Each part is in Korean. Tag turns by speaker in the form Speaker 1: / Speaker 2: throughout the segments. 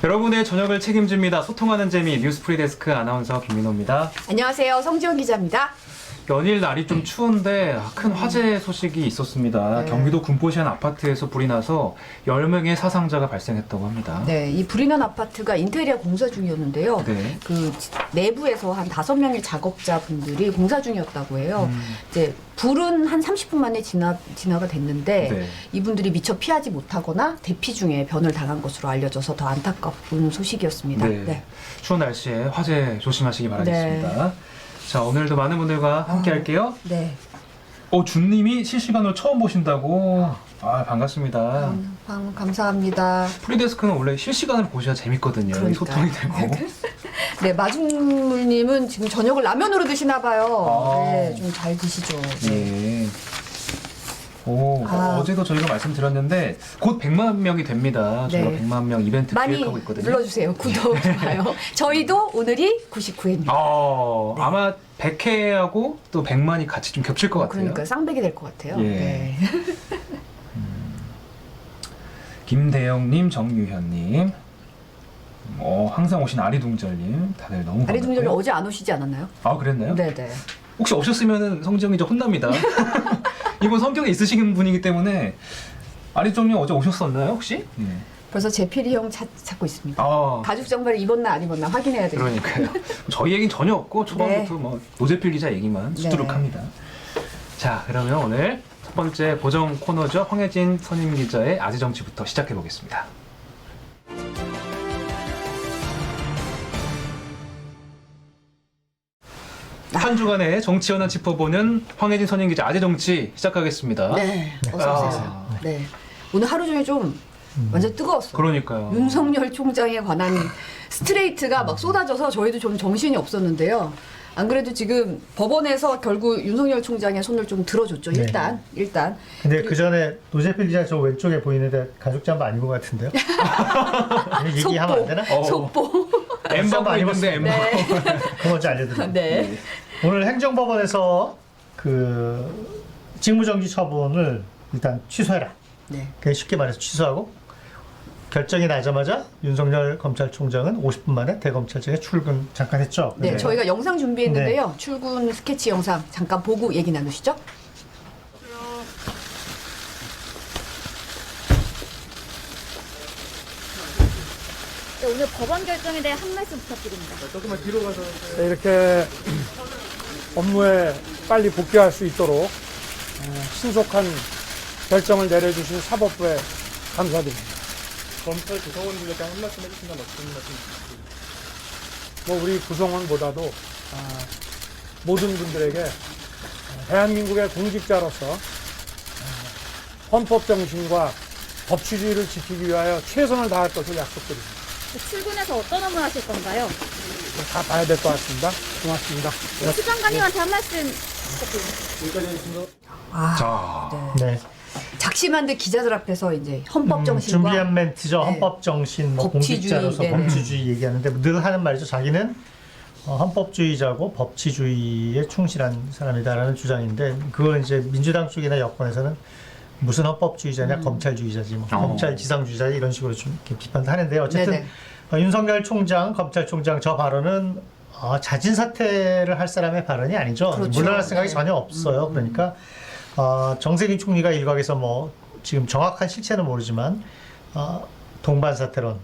Speaker 1: 여러분의 저녁을 책임집니다. 소통하는 재미 뉴스 프리데스크 아나운서 김민호입니다.
Speaker 2: 안녕하세요. 성지영 기자입니다.
Speaker 1: 연일 날이 좀 추운데 큰 화재 소식이 있었습니다.
Speaker 2: 네.
Speaker 1: 경기도 군포시 한 아파트에서 불이 나서 10명의 사상자가 발생했다고 합니다.
Speaker 2: 네, 이 불이 난 아파트가 인테리어 공사 중이었는데요.
Speaker 1: 네.
Speaker 2: 그 내부에서 한 5명의 작업자분들이 공사 중이었다고 해요. 이제 불은 한 30분 만에 진화가 됐는데
Speaker 1: 네.
Speaker 2: 이분들이 미처 피하지 못하거나 대피 중에 변을 당한 것으로 알려져서 더 안타까운 소식이었습니다.
Speaker 1: 네. 추운 날씨에 화재 조심하시기 바라겠습니다. 자, 오늘도 많은 분들과 함께 할게요.
Speaker 2: 네.
Speaker 1: 준님이 실시간으로 처음 보신다고. 반갑습니다.
Speaker 2: 감사합니다.
Speaker 1: 프리데스크는 원래 실시간으로 보셔야 재밌거든요.
Speaker 2: 그러니까요.
Speaker 1: 소통이 되고.
Speaker 2: 네, 마중물님은 지금 저녁을 라면으로 드시나 봐요.
Speaker 1: 아.
Speaker 2: 네, 좀 잘 드시죠.
Speaker 1: 예. 어제도 저희가 말씀드렸는데 곧 100만 명이 됩니다. 저희가
Speaker 2: 네.
Speaker 1: 100만 명 이벤트
Speaker 2: 많이
Speaker 1: 기획하고 있거든요.
Speaker 2: 눌러주세요. 구독, 좋아요. 저희도 오늘이 99회입니다.
Speaker 1: 아마 100회하고 또 100만이 같이 좀 겹칠 것 같아요.
Speaker 2: 그러니까 쌍백이 될 것 같아요.
Speaker 1: 예.
Speaker 2: 네.
Speaker 1: 김대영님, 정유현님, 항상 오신 아리둥절님, 다들 너무 반갑고요.
Speaker 2: 아리둥절님 어제 안 오시지 않았나요?
Speaker 1: 그랬나요?
Speaker 2: 네네.
Speaker 1: 혹시 오셨으면 성지영이 저 혼납니다. 이분 성격이 있으신 분이기 때문에. 아리둥절님 어제 오셨었나요 혹시? 네.
Speaker 2: 벌써 제필이 형 찾고 있습니다.
Speaker 1: 아,
Speaker 2: 가죽 장발을 입었나 안 입었나 확인해야 돼요.
Speaker 1: 그러니까요. 저희 얘기는 전혀 없고 초반부터 뭐 노재필 기자 얘기만 수두룩합니다. 자, 그러면 오늘 첫 번째 고정 코너죠. 황혜진 선임 기자의 아지정치부터 시작해 보겠습니다. 한 주간의 정치 현안 짚어보는 황혜진 선임 기자 아지정치 시작하겠습니다.
Speaker 2: 네, 어서 오세요. 네. 오늘 하루 종일 좀 완전 뜨거웠어요.
Speaker 1: 그러니까요.
Speaker 2: 윤석열 총장에 관한 스트레이트가 막 쏟아져서 저희도 좀 정신이 없었는데요. 안 그래도 지금 법원에서 결국 윤석열 총장의 손을 좀 들어줬죠.
Speaker 3: 네.
Speaker 2: 일단.
Speaker 3: 근데 그 전에 노재필 기자 저 왼쪽에 보이는데 가죽 잠바 안 입은 것 같은데요? 얘기하면 안 되나?
Speaker 2: 속보.
Speaker 1: 엠바고 입는데 엠바고.
Speaker 2: 네.
Speaker 3: 그거 먼저 알려드릴게요.
Speaker 2: 네.
Speaker 3: 오늘 행정법원에서 그 직무정지 처분을 일단 취소해라.
Speaker 2: 네.
Speaker 3: 그냥 쉽게 말해서 취소하고 결정이 나자마자 윤석열 검찰총장은 50분 만에 대검찰청에 출근 잠깐 했죠.
Speaker 2: 네,
Speaker 3: 네.
Speaker 2: 저희가 영상 준비했는데요. 출근 스케치 영상 잠깐 보고 얘기 나누시죠.
Speaker 4: 네, 오늘 법원 결정에 대해 한 말씀 부탁드립니다.
Speaker 5: 네, 이렇게 업무에 빨리 복귀할 수 있도록 신속한 결정을 내려주신 사법부에 감사드립니다.
Speaker 6: 검찰 구성원들에게 한 말씀 해주신다면 어떤 말씀 부탁드립니다.
Speaker 5: 우리 구성원보다도 모든 분들에게 대한민국의 공직자로서 헌법 정신과 법치주의를 지키기 위하여 최선을 다할 것을 약속드립니다.
Speaker 4: 출근해서 어떤 업무 하실 건가요?
Speaker 5: 다 봐야 될 것 같습니다. 고맙습니다.
Speaker 4: 수장관님한테 한 말씀
Speaker 1: 자,
Speaker 3: 네.
Speaker 2: 작심한 듯 기자들 앞에서 이제 헌법 정신과
Speaker 3: 준비한 멘트죠.
Speaker 2: 네.
Speaker 3: 헌법 정신, 뭐
Speaker 2: 법치주의,
Speaker 3: 공직자로서
Speaker 2: 네네.
Speaker 3: 법치주의 얘기하는데 늘 하는 말이죠. 자기는 헌법주의자고 법치주의에 충실한 사람이다라는 주장인데 그걸 이제 민주당 쪽이나 여권에서는 무슨 헌법주의자냐 검찰주의자지 뭐 검찰 지상주의자 이런 식으로 좀 이렇게 비판을 하는데요. 어쨌든
Speaker 2: 네네.
Speaker 3: 윤석열 총장, 검찰총장 저 발언은 자진 사퇴를 할 사람의 발언이 아니죠.
Speaker 2: 그렇죠.
Speaker 3: 물러날 생각이
Speaker 2: 네.
Speaker 3: 전혀 없어요. 그러니까 정세균 총리가 일각에서 뭐 지금 정확한 실체는 모르지만 동반 사퇴론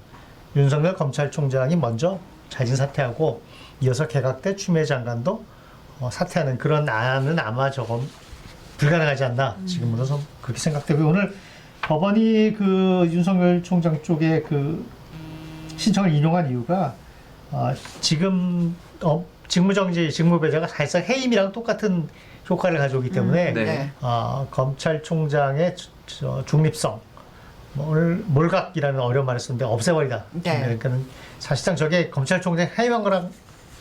Speaker 3: 윤석열 검찰총장이 먼저 자진 사퇴하고 이어서 개각돼 추미애 장관도 사퇴하는 그런 안은 아마 저건 불가능하지 않나 지금으로서 그렇게 생각되고 오늘 법원이 그 윤석열 총장 쪽에 그 신청을 인용한 이유가 지금 직무정지, 직무배제가 사실상 해임이랑 똑같은 효과를 가져오기 때문에
Speaker 1: 네.
Speaker 3: 검찰총장의 중립성, 몰각이라는 어려운 말을 쓰는데 없애버리다.
Speaker 2: 네.
Speaker 3: 그러니까는 사실상 저게 검찰총장 해임한 거랑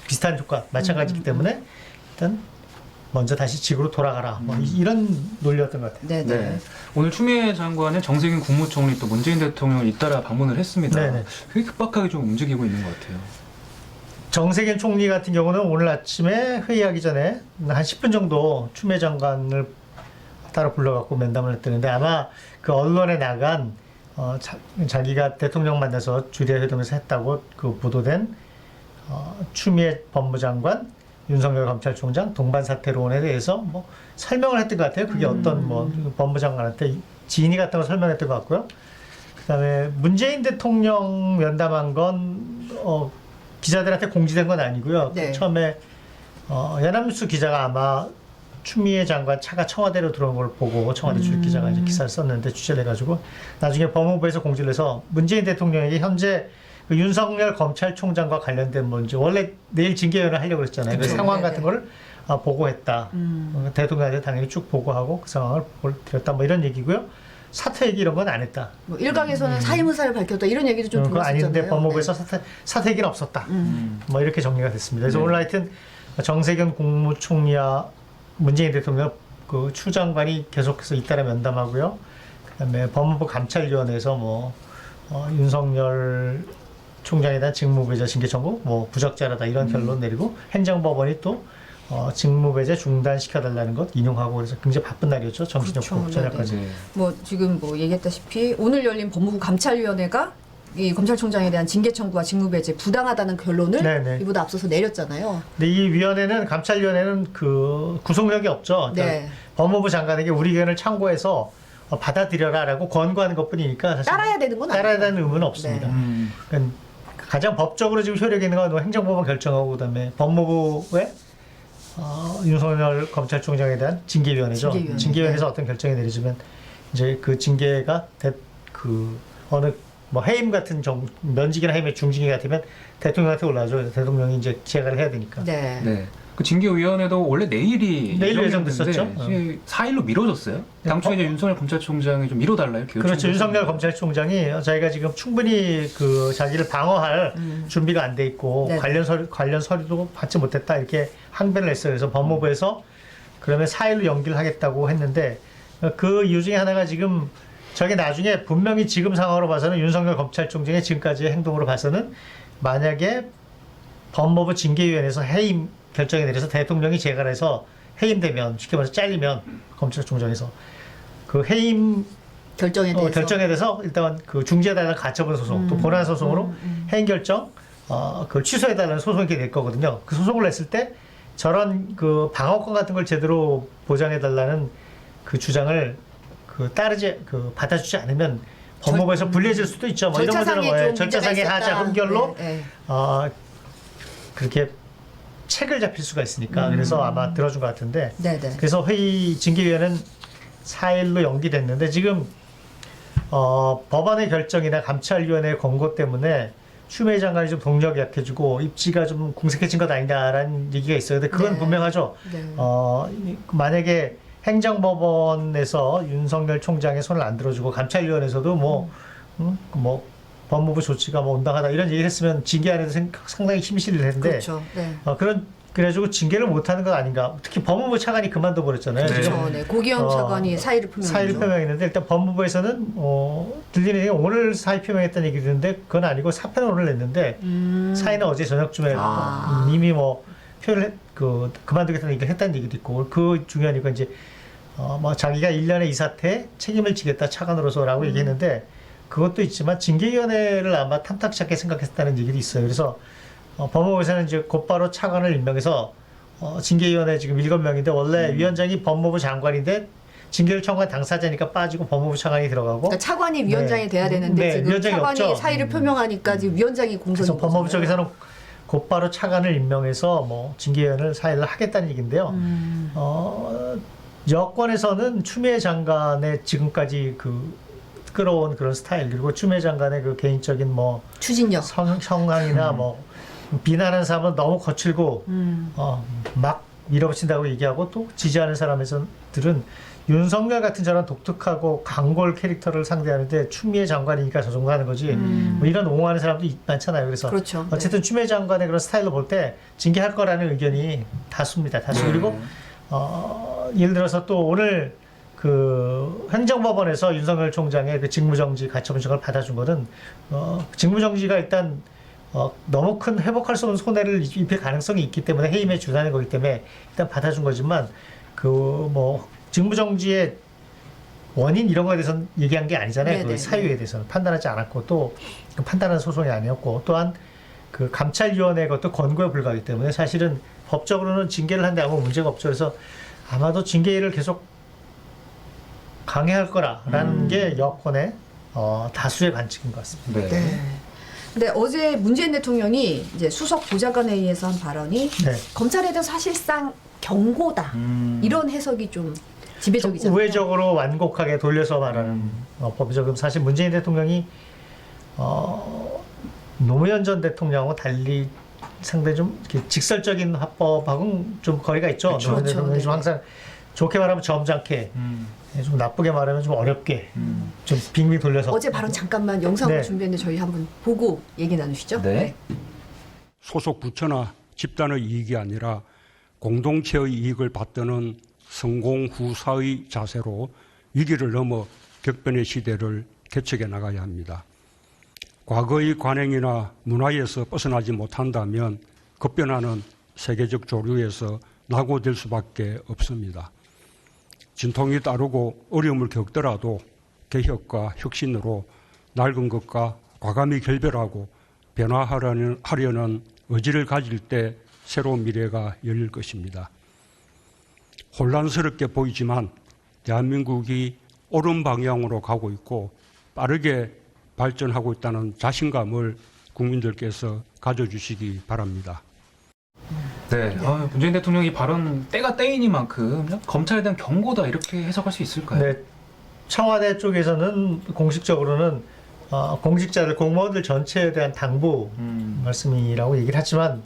Speaker 3: 비슷한 효과, 마찬가지이기 때문에 일단 먼저 다시 직으로 돌아가라. 뭐 이런 논리였던 것 같아요.
Speaker 2: 네네.
Speaker 1: 네. 오늘 추미애 장관은 정세균 국무총리 또 문재인 대통령을 잇따라 방문을 했습니다.
Speaker 3: 네네.
Speaker 1: 되게 급박하게 좀 움직이고 있는 것 같아요.
Speaker 3: 정세균 총리 같은 경우는 오늘 아침에 회의하기 전에 한 10분 정도 추미애 장관을 따로 불러갖고 면담을 했다는데 아마 그 언론에 나간 자기가 대통령 만나서 주례 회동에서 했다고 그 보도된 추미애 법무장관, 윤석열 검찰총장 동반 사태론에 대해서 뭐 설명을 했던 것 같아요. 그게 어떤 뭐 법무장관한테 지인이 같은 거 설명했던 것 같고요. 그다음에 문재인 대통령 면담한 건 기자들한테 공지된 건 아니고요.
Speaker 2: 네.
Speaker 3: 처음에 연합뉴스 기자가 아마 추미애 장관 차가 청와대로 들어온 걸 보고 청와대 출입 기자가 이제 기사를 썼는데 취재를 해가지고 나중에 법무부에서 공지를 해서 문재인 대통령에게 현재 그 윤석열 검찰총장과 관련된 뭔지 원래 내일 징계위원회 하려고 했잖아요. 그
Speaker 2: 그쵸.
Speaker 3: 상황
Speaker 2: 네네.
Speaker 3: 같은 거를 보고했다. 대통령한테 당연히 쭉 보고하고 그 상황을 보고를 드렸다. 뭐 이런 얘기고요. 사퇴 얘기 이런 건 안 했다.
Speaker 2: 뭐 일각에서는 사임 의사를 밝혔다 이런 얘기도 좀
Speaker 3: 그거
Speaker 2: 들었었잖아요.
Speaker 3: 아닌데 법무부에서
Speaker 2: 네.
Speaker 3: 사퇴 얘기는 없었다. 뭐 이렇게 정리가 됐습니다. 그래서 오늘 하여튼 정세균 국무총리와 문재인 대통령 그 추 장관이 계속해서 잇따라 면담하고요. 그다음에 법무부 감찰위원회에서 뭐 윤석열 총장에 대한 직무배제 징계 청구, 뭐 부적절하다 이런 결론 내리고 행정법원이 또 직무배제 중단시켜달라는 것 인용하고 그래서 굉장히 바쁜 날이었죠. 정신없고
Speaker 2: 그렇죠.
Speaker 3: 저녁까지.
Speaker 1: 네.
Speaker 2: 뭐 지금 뭐 얘기했다시피 오늘 열린 법무부 감찰위원회가 이 검찰총장에 대한 징계 청구와 직무배제 부당하다는 결론을
Speaker 3: 네네.
Speaker 2: 이보다 앞서서 내렸잖아요.
Speaker 3: 근데 이 위원회는 감찰위원회는 그 구속력이 없죠.
Speaker 2: 네.
Speaker 3: 그러니까 법무부 장관에게 우리 의견을 참고해서 받아들여라라고 권고하는 것뿐이니까 사실
Speaker 2: 따라야 되는 건
Speaker 3: 따라야
Speaker 2: 아니죠.
Speaker 3: 되는 의무는 없습니다.
Speaker 2: 네.
Speaker 3: 그러니까 가장 법적으로 지금 효력이 있는 건 행정법원 결정하고 그다음에 법무부의 윤석열 검찰총장에 대한 징계위원회죠.
Speaker 2: 징계위원회.
Speaker 3: 징계위원회에서
Speaker 2: 네.
Speaker 3: 어떤 결정이 내려지면 이제 그 징계가 어느 뭐 해임 같은 면직이나 해임의 중징계 같으면 대통령한테 올라가죠. 대통령이 이제 제가를 해야 되니까.
Speaker 2: 네.
Speaker 1: 네. 그 징계위원회도 원래 내일
Speaker 3: 예정됐었죠.
Speaker 1: 4일로 미뤄졌어요. 당초에 이제 윤석열 검찰총장이 좀 미뤄달라 이렇게
Speaker 3: 그렇죠.
Speaker 1: 요청을
Speaker 3: 윤석열
Speaker 1: 했는데.
Speaker 3: 검찰총장이 자기가 지금 충분히 그 자기를 방어할 준비가 안 돼 있고
Speaker 2: 네.
Speaker 3: 관련 서류도 받지 못했다 이렇게 항변을 했어요. 그래서 법무부에서 그러면 4일로 연기를 하겠다고 했는데 그 이유 중에 하나가 지금 저게 나중에 분명히 지금 상황으로 봐서는 윤석열 검찰총장의 지금까지의 행동으로 봐서는 만약에 법무부 징계위원회에서 해임 결정이 내려서 대통령이 재가를 해서 해임되면 쉽게 말해서 잘리면 검찰총장에서 그 해임
Speaker 2: 결정에 대해서
Speaker 3: 결정에 대해서 일단 그 중지해달라는 가처분 소송 또 본안 소송으로 해임 결정 그걸 취소해달라는 소송이 될 거거든요. 그 소송을 냈을 때 저런 그 방어권 같은 걸 제대로 보장해달라는 그 주장을 받아주지 않으면 법무부에서 불리해질 수도 있죠. 뭐 이런 것들은
Speaker 2: 절차상에 좀
Speaker 3: 절차상의
Speaker 2: 문제가
Speaker 3: 하자
Speaker 2: 있었다.
Speaker 3: 흠결로
Speaker 2: 네,
Speaker 3: 그렇게 책을 잡힐 수가 있으니까 그래서 아마 들어준 것 같은데
Speaker 2: 네. 네.
Speaker 3: 그래서 징계위원회는 4일로 연기됐는데 지금 법원의 결정이나 감찰위원회의 권고 때문에 추미애 장관이 좀 동력이 약해지고 입지가 좀 궁색해진 것 아니냐라는 얘기가 있어요. 근데 그건
Speaker 2: 네.
Speaker 3: 분명하죠.
Speaker 2: 네.
Speaker 3: 만약에 행정법원에서 윤석열 총장의 손을 안 들어주고 감찰위원회에서도 뭐 법무부 조치가 뭐 온당하다 이런 얘기를 했으면 징계안에도 상당히 힘이 실릴 텐데
Speaker 2: 그렇죠. 네.
Speaker 3: 그래가지고 징계를 못하는 건 아닌가. 특히 법무부 차관이 그만둬 버렸잖아요.
Speaker 1: 네.
Speaker 2: 그렇죠. 네. 고기영 차관이 사의를 표명했죠.
Speaker 3: 사의를 표명했는데 일단 법무부에서는 들리는 얘기가 오늘 사의 표명했다는 얘기 듣는데 그건 아니고 사표는 오늘 냈는데 사의는 어제 저녁쯤에 이미 뭐 표현을 그만두겠다는 얘기를 했다는 얘기도 있고 그 중요한 이유가 이제 뭐 자기가 1년의 이 사태에 책임을 지겠다 차관으로서라고 얘기했는데 그것도 있지만 징계위원회를 아마 탐탁치 않게 생각했다는 얘기도 있어요. 그래서 법무부에서는 이제 곧바로 차관을 임명해서 징계위원회 지금 7명인데 원래 위원장이 법무부 장관인데 징계를 청구한 당사자니까 빠지고 법무부 차관이 들어가고
Speaker 2: 그러니까 차관이 위원장이
Speaker 3: 네.
Speaker 2: 돼야 되는데
Speaker 3: 네,
Speaker 2: 지금
Speaker 3: 위원장이
Speaker 2: 차관이
Speaker 3: 없죠.
Speaker 2: 사의를 표명하니까 지금 위원장이 공석인
Speaker 3: 그래서 법무부
Speaker 2: 거잖아요.
Speaker 3: 쪽에서는 곧바로 차관을 임명해서 뭐 징계위원회를 사의를 하겠다는 얘기인데요. 여권에서는 추미애 장관의 지금까지 끌어온 그런 스타일 그리고 추미애 장관의 그 개인적인 뭐
Speaker 2: 추진력.
Speaker 3: 성향이나 뭐 비난하는 사람은 너무 거칠고 막 밀어붙인다고 얘기하고 또 지지하는 사람들은 윤석열 같은 저런 독특하고 강골 캐릭터를 상대하는데 추미애 장관이니까 저 정도 하는 거지 뭐 이런 옹호하는 사람도 많잖아요. 그래서
Speaker 2: 그렇죠.
Speaker 3: 어쨌든 추미애 장관의 그런 스타일로 볼 때 징계할 거라는 의견이 다수입니다. 다수. 그리고 예를 들어서 또 오늘 그 행정법원에서 윤석열 총장의 그 직무정지 가처분 신청을 받아준 거는 직무정지가 일단 너무 큰 회복할 수 없는 손해를 입힐 가능성이 있기 때문에 해임에 준하는 거기 때문에 일단 받아준 거지만 그 뭐 직무정지의 원인 이런 거에 대해서는 얘기한 게 아니잖아요.
Speaker 2: 네네.
Speaker 3: 그 사유에 대해서는 판단하지 않았고 또 그 판단하는 소송이 아니었고 또한 그 감찰위원회 것도 권고에 불과하기 때문에 사실은 법적으로는 징계를 한데 아무 문제가 없죠. 그래서 아마도 징계를 계속 강행할 거라라는 게 여권의 다수의 관측인 것 같습니다.
Speaker 1: 네.
Speaker 2: 네. 근데 어제 문재인 대통령이 이제 수석 보좌관에 의해서 한 발언이
Speaker 3: 네.
Speaker 2: 검찰에 대해서 사실상 경고다. 이런 해석이 좀
Speaker 3: 좀
Speaker 2: 지배적이잖아요.
Speaker 3: 우회적으로 완곡하게 돌려서 말하는 법이죠. 사실 문재인 대통령이 노무현 전 대통령하고 달리 상당히 좀 이렇게 직설적인 화법하고는 좀 거리가 있죠.
Speaker 2: 그렇죠.
Speaker 3: 노무현 대통령이
Speaker 2: 그렇죠.
Speaker 3: 좀 항상 좋게 말하면 점잖게, 좀 나쁘게 말하면 좀 어렵게, 좀 빙빙 돌려서.
Speaker 2: 어제 발언 잠깐만 영상으로
Speaker 3: 네.
Speaker 2: 준비했는데 저희 한번 보고 얘기 나누시죠.
Speaker 1: 네.
Speaker 7: 소속 부처나 집단의 이익이 아니라 공동체의 이익을 받드는 성공 후사의 자세로 위기를 넘어 격변의 시대를 개척해 나가야 합니다. 과거의 관행이나 문화에서 벗어나지 못한다면 급변하는 세계적 조류에서 낙오될 수밖에 없습니다. 진통이 따르고 어려움을 겪더라도 개혁과 혁신으로 낡은 것과 과감히 결별하고 변화하려는 의지를 가질 때 새로운 미래가 열릴 것입니다. 혼란스럽게 보이지만 대한민국이 옳은 방향으로 가고 있고 빠르게 발전하고 있다는 자신감을 국민들께서 가져주시기 바랍니다.
Speaker 1: 네. 문재인 대통령이 발언 때가 때이니만큼 그냥 검찰에 대한 경고다 이렇게 해석할 수 있을까요?
Speaker 3: 네, 청와대 쪽에서는 공식적으로는 공직자들, 공무원들 전체에 대한 당부 말씀이라고 얘기를 하지만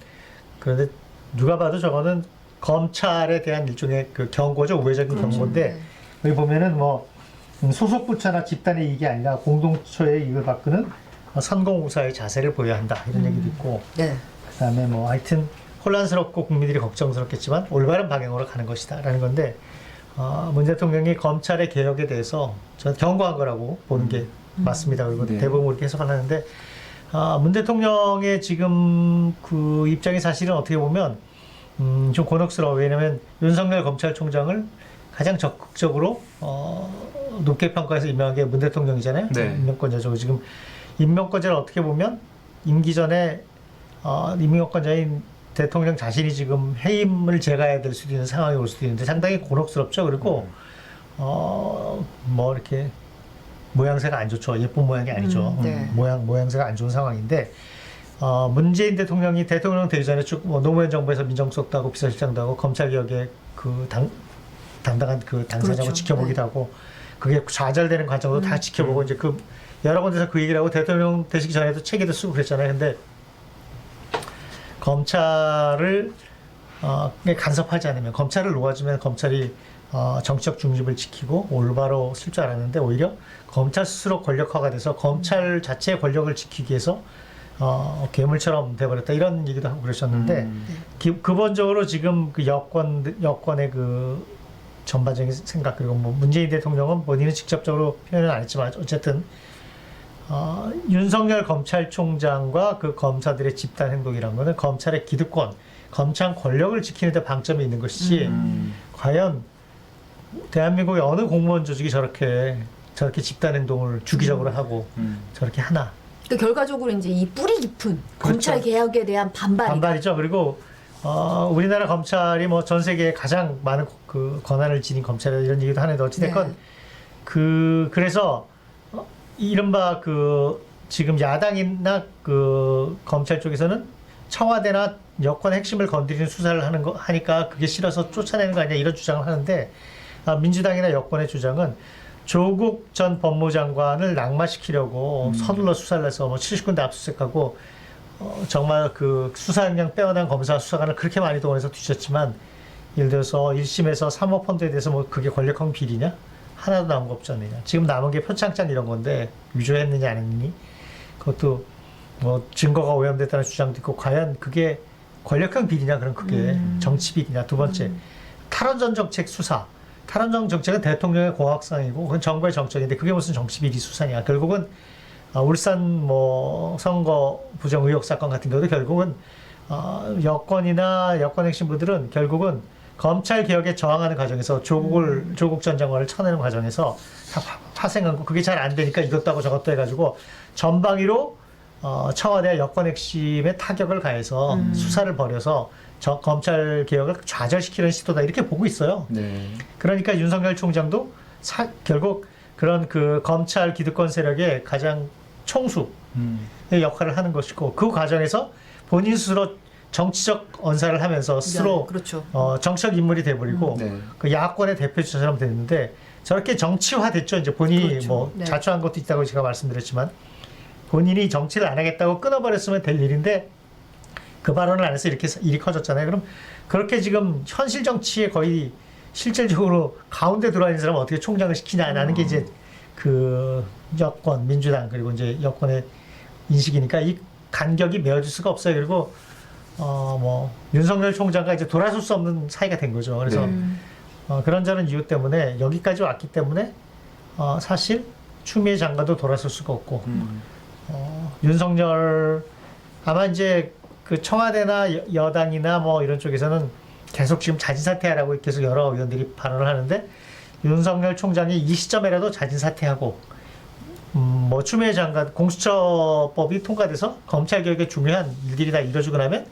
Speaker 3: 그런데 누가 봐도 저거는 검찰에 대한 일종의 그 경고죠. 우회적인 경고인데 여기 보면은 뭐 소속 부처나 집단의 이익이 아니라 공동체의 이익을 바꾸는 선공우사의 자세를 보여야 한다 이런 얘기도 있고
Speaker 2: 네.
Speaker 3: 그다음에 뭐 하여튼 혼란스럽고 국민들이 걱정스럽겠지만 올바른 방향으로 가는 것이다라는 건데 문 대통령이 검찰의 개혁에 대해서 저는 경고한 거라고 보는 게 맞습니다. 그리고
Speaker 1: 네.
Speaker 3: 대부분 그렇게 해석을 하는데 문 대통령의 지금 그 입장이 사실은 어떻게 보면 좀 곤혹스러워요. 왜냐하면 윤석열 검찰총장을 가장 적극적으로 높게 평가해서 임명한 게 문 대통령이잖아요.
Speaker 1: 네.
Speaker 3: 임명권자죠. 지금 임명권자를 어떻게 보면 임기 전에 임명권자인 대통령 자신이 지금 해임을 제거해야 될 수도 있는 상황이 올 수도 있는데 상당히 곤혹스럽죠. 그리고 뭐 이렇게 모양새가 안 좋죠. 예쁜 모양이 아니죠.
Speaker 2: 네.
Speaker 3: 모양새가 안 좋은 상황인데 문재인 대통령이 대통령 되기 전에 쭉 뭐 노무현 정부에서 민정수석도 하고 비서실장도 하고 검찰개혁의 그 담당한 그 당사자고
Speaker 2: 그렇죠.
Speaker 3: 지켜보기도
Speaker 2: 네.
Speaker 3: 하고 그게 좌절되는 과정도 다 지켜보고 이제 그 여러 군데서 그 얘기를 하고 대통령 되시기 전에도 책에도 쓰고 그랬잖아요. 근데 검찰을 간섭하지 않으면 검찰을 놓아주면 검찰이 정치적 중립을 지키고 올바로 쓸 줄 알았는데 오히려 검찰 스스로 권력화가 돼서 검찰 자체의 권력을 지키기 위해서 괴물처럼 돼버렸다 이런 얘기도 하고 그러셨는데 근본적으로 지금 그 여권의 그 전반적인 생각 그리고 뭐 문재인 대통령은 본인은 직접적으로 표현은 안 했지만 어쨌든 윤석열 검찰총장과 그 검사들의 집단 행동이란 거는 검찰의 기득권, 검찰 권력을 지키는 데 방점이 있는 것이지 과연 대한민국의 어느 공무원 조직이 저렇게 집단 행동을 주기적으로 하고 저렇게 하나?
Speaker 2: 그 결과적으로 이제 이 뿌리 깊은
Speaker 3: 그렇죠.
Speaker 2: 검찰 개혁에 대한
Speaker 3: 반발이죠. 그리고 우리나라 검찰이 뭐 전 세계에 가장 많은 그 권한을 지닌 검찰이다 이런 얘기도 하는데 어찌됐건
Speaker 2: 네.
Speaker 3: 그래서 이른바 그 지금 야당이나 그 검찰 쪽에서는 청와대나 여권 핵심을 건드리는 수사를 하니까 그게 싫어서 쫓아내는 거 아니냐 이런 주장을 하는데 민주당이나 여권의 주장은 조국 전 법무장관을 낙마시키려고 서둘러 수사를 해서 뭐 70군데 압수수색하고 정말 그 수사역량 빼어난 검사 수사관을 그렇게 많이 동원해서 뒤졌지만 예를 들어서 1심에서 사모펀드에 대해서 뭐 그게 권력형 비리냐? 하나도 나온 거 없지 않느냐. 지금 남은 게 표창장 이런 건데 위조했느냐 안 했느니 그것도 뭐 증거가 오염됐다는 주장도 있고 과연 그게 권력형 비리냐 그럼 그게 정치 비리냐. 두 번째 탈원전 정책 수사. 탈원전 정책은 대통령의 공학상이고 그건 정부의 정책인데 그게 무슨 정치 비리 수사냐. 결국은 울산 뭐 선거 부정 의혹 사건 같은 경우도 결국은 여권이나 여권 핵심부들은 결국은 검찰 개혁에 저항하는 과정에서 조국 전 장관을 쳐내는 과정에서 다 파생한 거 그게 잘 안 되니까 이것도 하고 저것도 해가지고 전방위로 청와대 여권 핵심에 타격을 가해서 수사를 벌여서 검찰 개혁을 좌절시키는 시도다 이렇게 보고 있어요.
Speaker 1: 네.
Speaker 3: 그러니까 윤석열 총장도 결국 그런 그 검찰 기득권 세력의 가장 총수의 역할을 하는 것이고 그 과정에서 본인 스스로 정치적 언사를 하면서 스스로
Speaker 2: 네, 그렇죠.
Speaker 3: 정치적 인물이 돼버리고
Speaker 1: 네.
Speaker 3: 그 야권의 대표처럼 됐는데 저렇게 정치화됐죠. 이제 본인이
Speaker 2: 그렇죠.
Speaker 3: 뭐
Speaker 2: 네.
Speaker 3: 자초한 것도 있다고 제가 말씀드렸지만 본인이 정치를 안 하겠다고 끊어버렸으면 될 일인데 그 발언을 안 해서 이렇게 일이 커졌잖아요. 그럼 그렇게 지금 현실 정치에 거의 실질적으로 가운데 들어와 있는 사람은 어떻게 총장을 시키냐라는 게 이제 그 여권, 민주당 그리고 이제 여권의 인식이니까 이 간격이 메워질 수가 없어요. 그리고 뭐 윤석열 총장과 이제 돌아설 수 없는 사이가 된 거죠. 그래서 그런저런 이유 때문에 여기까지 왔기 때문에 사실 추미애 장관도 돌아설 수가 없고 윤석열 아마 이제 그 청와대나 여당이나 뭐 이런 쪽에서는 계속 지금 자진 사퇴하라고 계속 여러 의원들이 발언을 하는데 윤석열 총장이 이 시점에라도 자진 사퇴하고 뭐 추미애 장관 공수처법이 통과돼서 검찰 개혁에 중요한 일들이 다 이루어지고 나면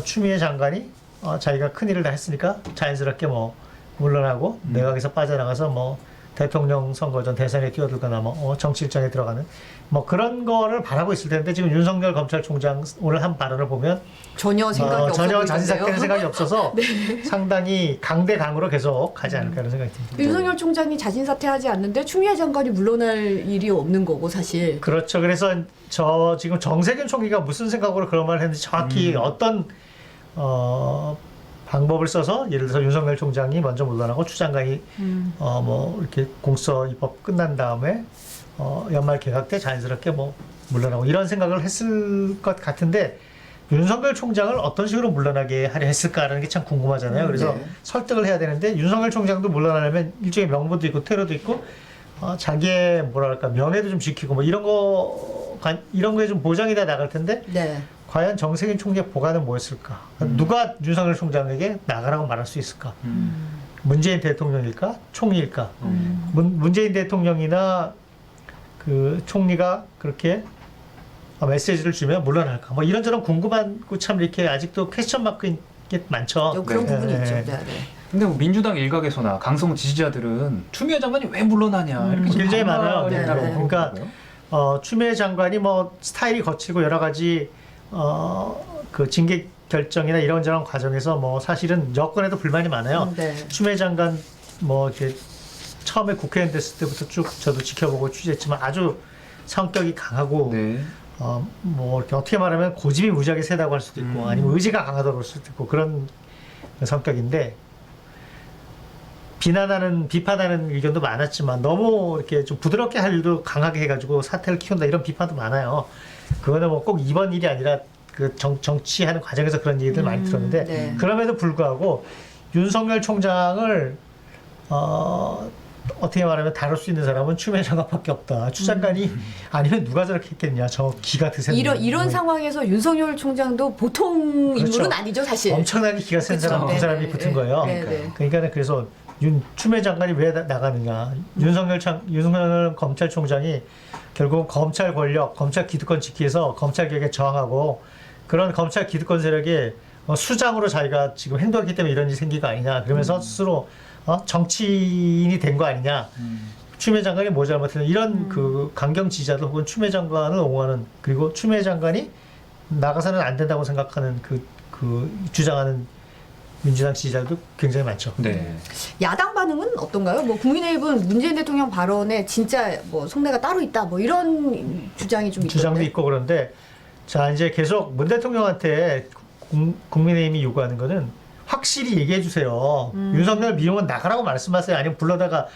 Speaker 3: 추미애 장관이 자기가 큰 일을 다 했으니까 자연스럽게 뭐 물러나고 내각에서 빠져나가서 뭐 대통령 선거 전 대선에 뛰어들거나 뭐 정치 일정에 들어가는 뭐 그런 거를 바라고 있을 텐데 지금 윤석열 검찰총장 오늘 한 발언을 보면
Speaker 2: 전혀 생각이 없어
Speaker 3: 전혀
Speaker 2: 보이는데요.
Speaker 3: 자진 사퇴는 생각이 없어서 상당히 강대강으로 계속 가지 않을까 이런 생각이 듭니다.
Speaker 2: 윤석열 총장이 자진 사퇴하지 않는데 추미애 장관이 물러날 일이 없는 거고 사실.
Speaker 3: 그렇죠. 그래서 저 지금 정세균 총리가 무슨 생각으로 그런 말을 했는지 정확히 어떤 방법을 써서 예를 들어서 윤석열 총장이 먼저 물러나고 추 장관이 뭐 이렇게 공수처 입법 끝난 다음에 연말 개각 때 자연스럽게 뭐 물러나고 이런 생각을 했을 것 같은데 윤석열 총장을 어떤 식으로 물러나게 하려 했을까라는 게 참 궁금하잖아요. 그래서
Speaker 1: 네.
Speaker 3: 설득을 해야 되는데 윤석열 총장도 물러나려면 일종의 명분도 있고 테러도 있고 자기의 뭐랄까 명예도 좀 지키고 뭐 이런 거에 좀 보장이 돼 나갈 텐데
Speaker 2: 네.
Speaker 3: 과연 정세균 총리의 보관은 뭐였을까? 누가 윤석열 총장에게 나가라고 말할 수 있을까? 문재인 대통령일까? 총리일까? 문재인 대통령이나 그 총리가 그렇게 메시지를 주면 물러날까? 뭐 이런저런 궁금한 거 참 이렇게 아직도 퀘스천 마크인 게 많죠.
Speaker 2: 그런
Speaker 3: 네.
Speaker 2: 부분이
Speaker 3: 네.
Speaker 2: 있죠. 네, 네.
Speaker 1: 근데 뭐 민주당 일각에서나 강성 지지자들은 추미애 장관이 왜 물러나냐 이렇게 지금
Speaker 3: 굉장히 많아요.
Speaker 1: 반발이
Speaker 2: 네,
Speaker 1: 있다고
Speaker 2: 네.
Speaker 3: 그러니까
Speaker 1: 그러더라고요.
Speaker 3: 추미애 장관이 뭐 스타일이 거칠고 여러 가지 그 징계 결정이나 이런저런 과정에서 뭐 사실은 여권에도 불만이 많아요.
Speaker 2: 네.
Speaker 3: 추미애 장관 뭐 이렇게 처음에 국회의원 됐을 때부터 쭉 저도 지켜보고 취재했지만 아주 성격이 강하고
Speaker 1: 네.
Speaker 3: 뭐 이렇게 어떻게 말하면 고집이 무지하게 세다고 할 수도 있고 아니면 의지가 강하다고 할 수도 있고 그런 성격인데 비판하는 의견도 많았지만 너무 이렇게 좀 부드럽게 할 일도 강하게 해가지고 사태를 키운다 이런 비판도 많아요. 그거는 뭐 꼭 이번 일이 아니라 그 정치하는 과정에서 그런 얘기들 많이 들었는데
Speaker 2: 네.
Speaker 3: 그럼에도 불구하고 윤석열 총장을 어떻게 말하면 다룰 수 있는 사람은 추미애 장관밖에 없다. 추 장관이 아니면 누가 저렇게 했겠냐. 저 기가 드센
Speaker 2: 이런 상황에서 윤석열 총장도 보통
Speaker 3: 그렇죠.
Speaker 2: 인물은 아니죠, 사실.
Speaker 3: 엄청나게 기가 센
Speaker 2: 그렇죠.
Speaker 3: 사람 두
Speaker 2: 네,
Speaker 3: 사람이
Speaker 2: 네,
Speaker 3: 붙은
Speaker 2: 네,
Speaker 3: 거예요.
Speaker 2: 네, 네.
Speaker 3: 그러니까 그래서 추미애 장관이 왜 나가느냐. 윤석열 검찰총장이 결국 검찰 권력, 검찰 기득권 지키기 위해서 검찰 개혁에 저항하고 그런 검찰 기득권 세력의 수장으로 자기가 지금 행동했기 때문에 이런 일이 생긴 거 아니냐. 그러면서 스스로 정치인이 된 거 아니냐. 추미애 장관이 뭐 잘못했냐. 이런 그 강경 지지자들 혹은 추미애 장관을 옹호하는 그리고 추미애 장관이 나가서는 안 된다고 생각하는 그 주장하는 민주당 지지자들도 굉장히 많죠.
Speaker 1: 네.
Speaker 2: 야당 반응은 어떤가요? 뭐 국민의힘은 문재인 대통령 발언에 진짜 뭐 속내가 따로 있다, 뭐 이런 주장이 좀
Speaker 3: 주장도
Speaker 2: 있던데.
Speaker 3: 있고 그런데 자 이제 계속 문 대통령한테 국민의힘이 요구하는 거는 확실히 얘기해 주세요. 윤석열 미용은 나가라고 말씀하세요. 아니면 불러다가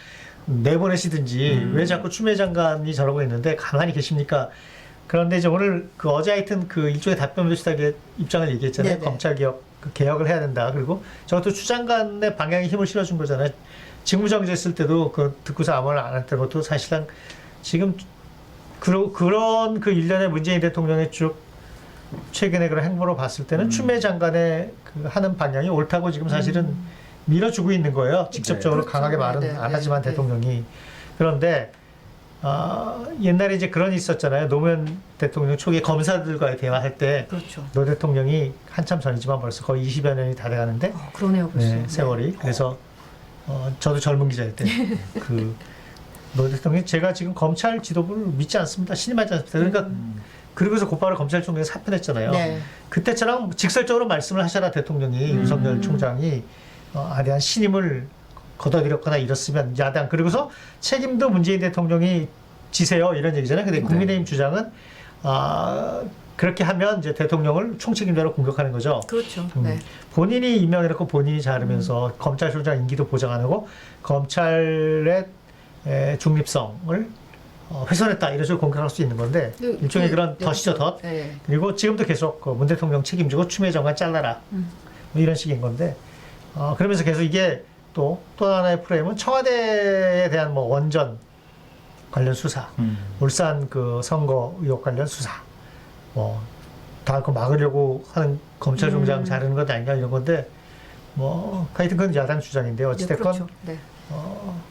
Speaker 3: 내보내시든지 왜 자꾸 추미애 장관이 저러고 있는데 가만히 계십니까? 그런데 이제 오늘 어제 하여튼 그 일종의 답변 비슷하게 입장을 얘기했잖아요.
Speaker 2: 네네.
Speaker 3: 검찰 개혁을 해야 된다. 그리고 저것도 추 장관의 방향에 힘을 실어준 거잖아요. 직무정지 했을 때도 그 듣고서 아무 말 안 했던 것도 사실상 지금 그런 그 일련의 문재인 대통령의 쭉 최근에 그런 행보로 봤을 때는 추미애 장관의 그 하는 방향이 옳다고 지금 사실은 밀어주고 있는 거예요. 직접적으로
Speaker 2: 그렇죠.
Speaker 3: 강하게 말은
Speaker 2: 네,
Speaker 3: 안
Speaker 2: 네,
Speaker 3: 하지만
Speaker 2: 네.
Speaker 3: 대통령이. 그런데 옛날에 이제 그런 일 있었잖아요. 노무현 대통령 초기에 검사들과의 대화할 때
Speaker 2: 그렇죠.
Speaker 3: 노 대통령이 한참 전이지만 벌써 거의 20여 년이 다 돼가는데
Speaker 2: 그러네요, 벌써.
Speaker 3: 네, 세월이. 그래서 저도 젊은 기자일 때 그 노 대통령이 제가 지금 검찰 지도부를 믿지 않습니다. 신임하지 않습니다. 그러니까 그러고서 곧바로 검찰총장이 사표냈잖아요.
Speaker 2: 네.
Speaker 3: 그때처럼 직설적으로 말씀을 하셔라 대통령이 윤석열 총장이 대한 신임을 거둬들였거나 이렇으면 야당 그리고서 책임도 문재인 대통령이 지세요 이런 얘기잖아요. 근데 국민의힘 주장은 그렇게 하면 이제 대통령을 총책임자로 공격하는 거죠.
Speaker 2: 그렇죠. 네.
Speaker 3: 본인이 임명해놓고 본인이 자르면서 검찰총장 임기도 보장 안 하고 검찰의 중립성을 훼손했다 이런 식으로 공격할 수 있는 건데
Speaker 2: 네,
Speaker 3: 일종의
Speaker 2: 그,
Speaker 3: 그런
Speaker 2: 네,
Speaker 3: 덫이죠 덫.
Speaker 2: 네.
Speaker 3: 그리고 지금도 계속 문 대통령 책임지고 추미애 장관 잘라라 뭐 이런 식인 건데 그러면서 계속 이게 또 하나의 프레임은 청와대에 대한 뭐 원전 관련 수사, 울산 그 선거 의혹 관련 수사, 다 그거 막으려고 하는 검찰총장 자르는 것 아닌가 이런 건데 하여튼 그건 야당 주장인데
Speaker 2: 네,
Speaker 3: 어찌됐건
Speaker 2: 그렇죠. 네.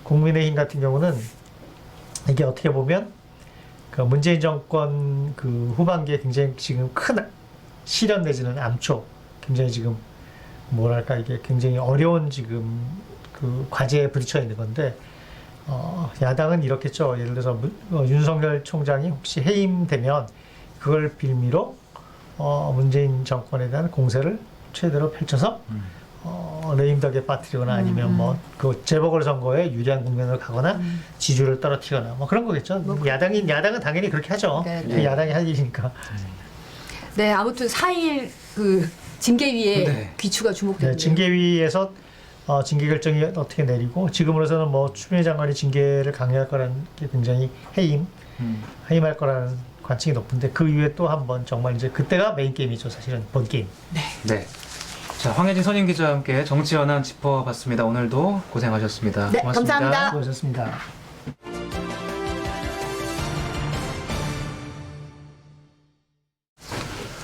Speaker 3: 국민의힘 같은 경우는 이게 어떻게 보면 그 문재인 정권 그 후반기에 굉장히 지금 큰 시련 내지는 암초, 굉장히 지금 뭐랄까 이게 굉장히 어려운 지금 그 과제에 부딪혀 있는 건데 야당은 이렇겠죠. 예를 들어서 윤석열 총장이 혹시 해임되면 그걸 빌미로 문재인 정권에 대한 공세를 최대로 펼쳐서 레임덕에 빠뜨리거나 아니면 그 재보궐선거에 유리한 국면을 가거나 지지율을 떨어뜨리거나 뭐 그런 거겠죠. 야당은 당연히 그렇게 하죠.
Speaker 2: 네,
Speaker 3: 그
Speaker 2: 네.
Speaker 3: 야당이 할 일이니까.
Speaker 2: 네, 아무튼 4일 그 징계위에
Speaker 1: 네.
Speaker 2: 귀추가 주목됩니다.
Speaker 3: 네, 징계위에서 징계 결정이 어떻게 내리고 지금으로서는 뭐 추미애 장관이 징계를 강요할 거라는 게 굉장히 해임할 거라는 관측이 높은데 그 이후에 또 한 번 정말 이제 그때가 메인 게임이죠. 사실은 본 게임.
Speaker 1: 네. 자, 황혜진 선임 기자와 함께 정치 현안 짚어봤습니다. 오늘도 고생하셨습니다.
Speaker 2: 네,
Speaker 1: 고맙습니다.
Speaker 2: 감사합니다.
Speaker 3: 수고하셨습니다.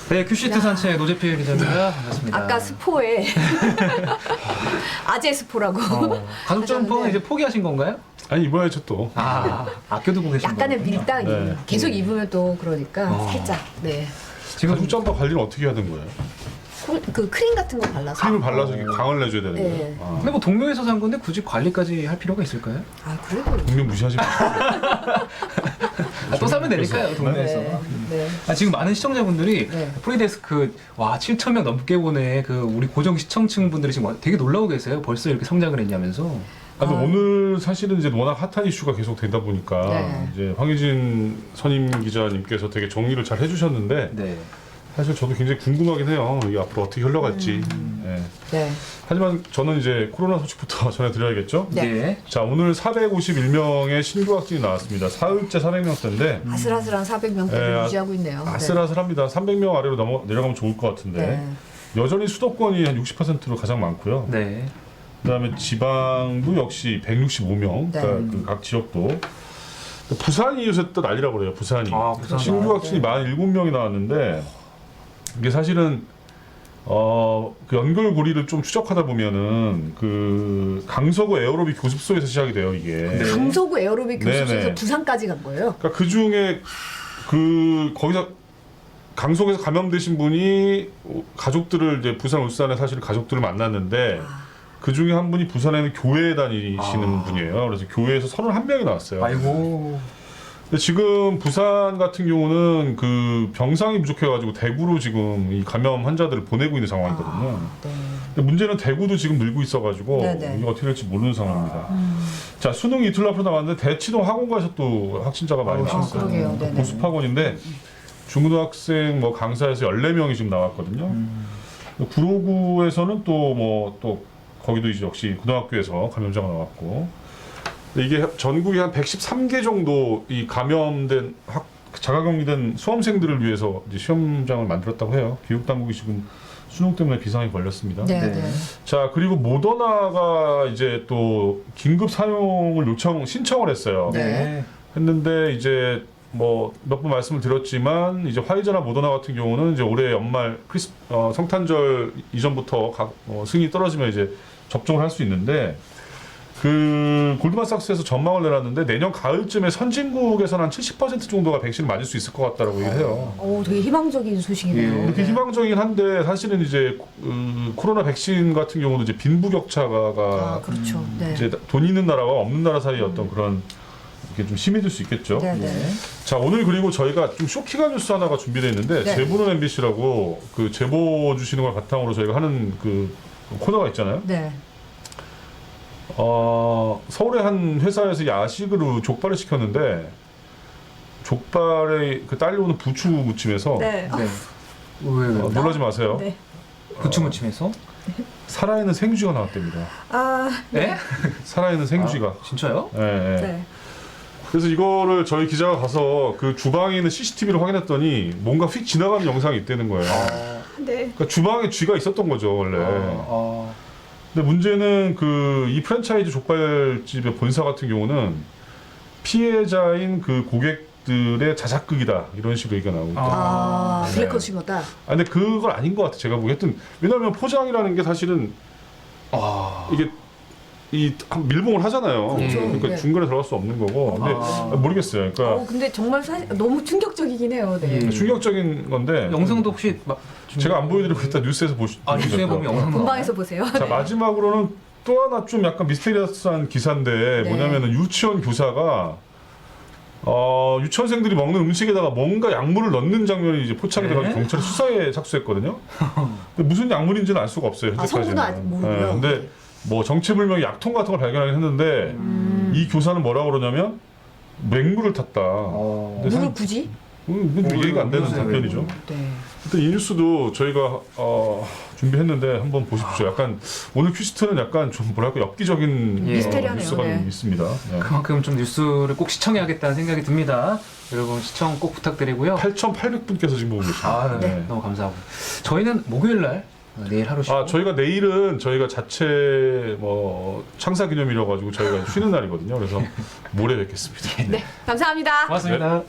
Speaker 1: 네, 큐시트 산책 노재필 기자입니다. 반갑습니다.
Speaker 2: 아까 스포에 아재 스포라고
Speaker 1: 가족 점퍼는
Speaker 2: 하셨는데
Speaker 1: 이제 포기하신 건가요?
Speaker 6: 아니 입어야죠 또.
Speaker 1: 아껴두고 계신
Speaker 2: 약간의
Speaker 1: 거군요.
Speaker 2: 밀당
Speaker 6: 네.
Speaker 2: 계속 입으면 또 그러니까 살짝 네.
Speaker 6: 지금 가죽 잠바 관리는 어떻게 해야 되는 거예요?
Speaker 2: 그 크림 같은 거 발라서
Speaker 6: 크림을 발라서 이렇게 강을 내줘야 되는
Speaker 2: 네.
Speaker 6: 거예요? 아.
Speaker 1: 근데 뭐 동묘에서 산 건데 굳이 관리까지 할 필요가 있을까요?
Speaker 2: 아 그래도
Speaker 6: 분명 무시하지 마세요.
Speaker 1: 또 사면 되니까요, 동묘에서.
Speaker 2: 네.
Speaker 1: 지금 많은 시청자분들이
Speaker 2: 네.
Speaker 1: 프리데스크 7,000명 넘게 보내 그 우리 고정 시청층 분들이 지금 되게 놀라고 계세요. 벌써 이렇게 성장을 했냐면서.
Speaker 6: 근데 오늘 사실은 이제 워낙 핫한 이슈가 계속 되다 보니까
Speaker 2: 네.
Speaker 6: 이제 황희진 선임 기자님께서 되게 정리를 잘 해주셨는데
Speaker 1: 네.
Speaker 6: 사실 저도 굉장히 궁금하긴 해요. 이게 앞으로 어떻게 흘러갈지. 예.
Speaker 2: 네.
Speaker 6: 하지만 저는 이제 코로나 소식부터 전해드려야겠죠.
Speaker 2: 네.
Speaker 6: 자, 오늘 451명의 신규 확진이 나왔습니다. 사흘째 400명대인데
Speaker 2: 아슬아슬한 400명대를
Speaker 6: 네,
Speaker 2: 유지하고 있네요.
Speaker 6: 아슬아슬합니다. 300명 아래로 내려가면 좋을 것 같은데
Speaker 2: 네.
Speaker 6: 여전히 수도권이 한 60%로 가장 많고요.
Speaker 1: 네.
Speaker 6: 그다음에 지방도 역시 165명.
Speaker 2: 네.
Speaker 6: 그러니까 그 각 지역도. 부산이 요새 또 난리라고 그래요. 부산이.
Speaker 1: 부산.
Speaker 6: 신규 확진이 47명이 나왔는데 이게 사실은 그 연결고리를 좀 추적하다 보면은 그 강서구 에어로빅 교습소에서 시작이 돼요 이게.
Speaker 1: 네.
Speaker 2: 강서구 에어로빅 교습소에서
Speaker 6: 네네.
Speaker 2: 부산까지 간 거예요.
Speaker 6: 그러니까 그 중에 거기서 강속에서 감염되신 분이 가족들을 이제 부산 울산에 사실 가족들을 만났는데 그 중에 한 분이 부산에는 교회에 다니시는 분이에요. 그래서 교회에서 31명이 나왔어요.
Speaker 1: 아이고.
Speaker 6: 근데 지금 부산 같은 경우는 그 병상이 부족해가지고 대구로 지금 이 감염 환자들을 보내고 있는 상황이거든요.
Speaker 2: 네.
Speaker 6: 근데 문제는 대구도 지금 늘고 있어가지고
Speaker 2: 네네.
Speaker 6: 이게 어떻게 될지 모르는 상황입니다. 자, 수능 이틀 앞으로 남았는데 대치동 학원가에서 또 확진자가 많이 나왔어요.
Speaker 2: 그러게요. 네네.
Speaker 6: 보습학원인데 중고등학생 뭐 강사에서 14명이 지금 나왔거든요. 구로구에서는 또 거기도 이제 역시 고등학교에서 감염자가 나왔고 이게 전국에 한 113개 정도 이 감염된 자가격리된 수험생들을 위해서 이제 시험장을 만들었다고 해요. 교육당국이 지금 수능 때문에 비상이 걸렸습니다.
Speaker 2: 네.
Speaker 1: 네.
Speaker 2: 네.
Speaker 6: 자, 그리고 모더나가 이제 또 긴급 사용을 신청을 했어요.
Speaker 2: 네.
Speaker 6: 했는데 이제 뭐 몇 번 말씀을 드렸지만 이제 화이자나 모더나 같은 경우는 이제 올해 연말 성탄절 이전부터 승인이 떨어지면 이제 접종을 할 수 있는데 그 골드만삭스에서 전망을 내놨는데 내년 가을쯤에 선진국에서는 한 70% 정도가 백신을 맞을 수 있을 것 같다라고 얘기를 해요.
Speaker 2: 오, 되게 희망적인 소식이네요.
Speaker 6: 이렇게 희망적이긴 한데 사실은 이제 코로나 백신 같은 경우도 이제 빈부격차가
Speaker 2: 아, 그렇죠. 네.
Speaker 6: 이제 돈 있는 나라와 없는 나라 사이의 어떤 그런 이게 좀 심해질 수 있겠죠.
Speaker 2: 네, 네.
Speaker 6: 자, 오늘 그리고 저희가 좀 쇼킹한 뉴스 하나가 준비되어 있는데
Speaker 2: 네.
Speaker 6: 제보는 MBC라고 그 제보 주시는 걸 바탕으로 저희가 하는 그 코너가 있잖아요.
Speaker 2: 네.
Speaker 6: 서울의 한 회사에서 야식으로 족발을 시켰는데 족발에 그 딸려오는 부추 무침에서
Speaker 2: 네.
Speaker 1: 네. 왜?
Speaker 6: 놀라지 마세요.
Speaker 2: 네.
Speaker 1: 부추무침에서?
Speaker 6: 살아있는 생쥐가 나왔답니다.
Speaker 2: 아,
Speaker 1: 네?
Speaker 6: 살아있는 생쥐가.
Speaker 1: 진짜요?
Speaker 6: 예, 예.
Speaker 2: 네.
Speaker 6: 그래서 이거를 저희 기자가 가서 그 주방에 있는 CCTV를 확인했더니 뭔가 휙 지나가는 영상이 있다는 거예요.
Speaker 2: 네.
Speaker 6: 그러니까 주방에 쥐가 있었던 거죠 원래.
Speaker 1: 아,
Speaker 6: 근데 문제는 그 이 프랜차이즈 족발집의 본사 같은 경우는 피해자인 그 고객들의 자작극이다 이런 식으로 얘기가 나오고 있다.
Speaker 2: 아,
Speaker 6: 네.
Speaker 2: 블랙 컨슈머다.
Speaker 6: 근데 그건 아닌 것 같아 제가 보기에는. 왜냐하면 포장이라는 게 사실은 이게 이 밀봉을 하잖아요.
Speaker 1: 그렇죠.
Speaker 6: 그러니까
Speaker 2: 네.
Speaker 6: 중간에 들어갈 수 없는 거고. 근데 모르겠어요. 그러니까
Speaker 2: 근데 정말 너무 충격적이긴 해요. 네.
Speaker 1: 예.
Speaker 6: 충격적인 건데
Speaker 1: 영상도 혹시
Speaker 6: 제가 안 보여드리고 일단 뉴스에서 보시죠.
Speaker 1: 뉴스에 보면 영상
Speaker 2: 본방에서 보세요.
Speaker 6: 자, 마지막으로는 또 하나 좀 약간 미스테리어스한 기사인데
Speaker 2: 네.
Speaker 6: 뭐냐면은 유치원 교사가 유치원생들이 먹는 음식에다가 뭔가 약물을 넣는 장면이 이제 포착이 돼가지고
Speaker 1: 네?
Speaker 6: 경찰이 수사에 착수했거든요. 근데 무슨 약물인지는 알 수가 없어요. 현재까지는.
Speaker 2: 성분은 아직 모르고요.
Speaker 6: 근데 뭐 정체불명의 약통 같은 걸 발견하긴 했는데 이 교사는 뭐라고 그러냐면 맹물을 탔다. 근데
Speaker 2: 물을 굳이?
Speaker 6: 이해가 안 되는
Speaker 1: 요새
Speaker 6: 답변이죠.
Speaker 2: 네.
Speaker 6: 일단 이 뉴스도 저희가 준비했는데 한번 보십시오. 약간 오늘 퀴즈트는 약간 좀 뭐랄까 엽기적인
Speaker 2: 미스테리하네요.
Speaker 6: 뉴스가
Speaker 2: 네.
Speaker 6: 좀 있습니다. 네.
Speaker 1: 그만큼 좀 뉴스를 꼭 시청해야겠다는 생각이 듭니다. 여러분 시청 꼭 부탁드리고요.
Speaker 6: 8,800분께서 지금 보고 계십니다.
Speaker 1: 아, 네. 너무 감사하고 저희는 목요일 날 내일 하루 쉬고
Speaker 6: 저희가 내일은 저희가 자체 뭐 창사 기념일이라 가지고 저희가 쉬는 날이거든요. 그래서 모레 뵙겠습니다.
Speaker 2: 네. 감사합니다.
Speaker 1: 고맙습니다.
Speaker 6: 네.